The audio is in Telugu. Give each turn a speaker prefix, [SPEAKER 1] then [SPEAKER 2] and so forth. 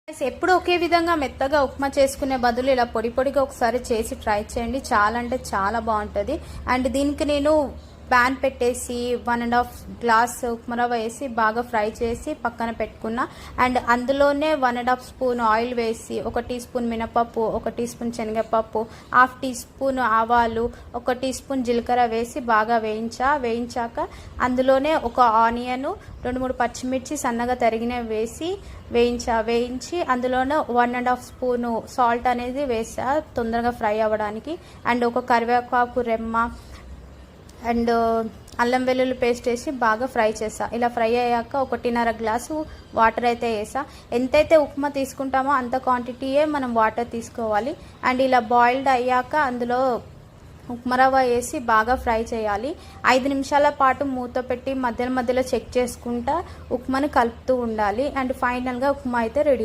[SPEAKER 1] ఎప్పుడు ఒకే విధంగా మెత్తగా ఉప్మా చేసుకునే బదులు ఇలా పొడి పొడిగా ఒకసారి చేసి ట్రై చేయండి. చాలా అంటే చాలా బాగుంటుంది. అండ్ దీనికి నేను ప్యాన్ పెట్టేసి 1.5 గ్లాస్ ఉప్మా రవ్వ వేసి బాగా ఫ్రై చేసి పక్కన పెట్టుకున్నా. అండ్ అందులోనే 1.5 స్పూన్ ఆయిల్ వేసి 1 టీ స్పూన్ మినపప్పు, 1 టీ స్పూన్ శనగపప్పు, 1/2 టీ స్పూన్ ఆవాలు, 1 టీ స్పూన్ జీలకర్ర వేసి బాగా వేయించాక అందులోనే ఒక ఆనియన్, 2-3 పచ్చిమిర్చి సన్నగా తరిగిన వేయించి అందులోనే 1.5 స్పూను సాల్ట్ అనేది వేసా తొందరగా ఫ్రై అవ్వడానికి. అండ్ ఒక కరివేపాకు రెమ్మ అండ్ అల్లం వెల్లుల్లి పేస్ట్ వేసి బాగా ఫ్రై చేసా. ఇలా ఫ్రై అయ్యాక 1.5 గ్లాసు వాటర్ అయితే వేసా. ఎంతైతే ఉప్మా తీసుకుంటామో అంత క్వాంటిటీయే మనం వాటర్ తీసుకోవాలి. అండ్ ఇలా బాయిల్డ్ అయ్యాక అందులో ఉప్మా రవ్వ వేసి బాగా ఫ్రై చేయాలి. 5 నిమిషాల పాటు మూత పెట్టి మధ్యలో చెక్ చేసుకుంటా ఉప్మాని కలుపుతూ ఉండాలి. అండ్ ఫైనల్గా ఉప్మా అయితే రెడీ.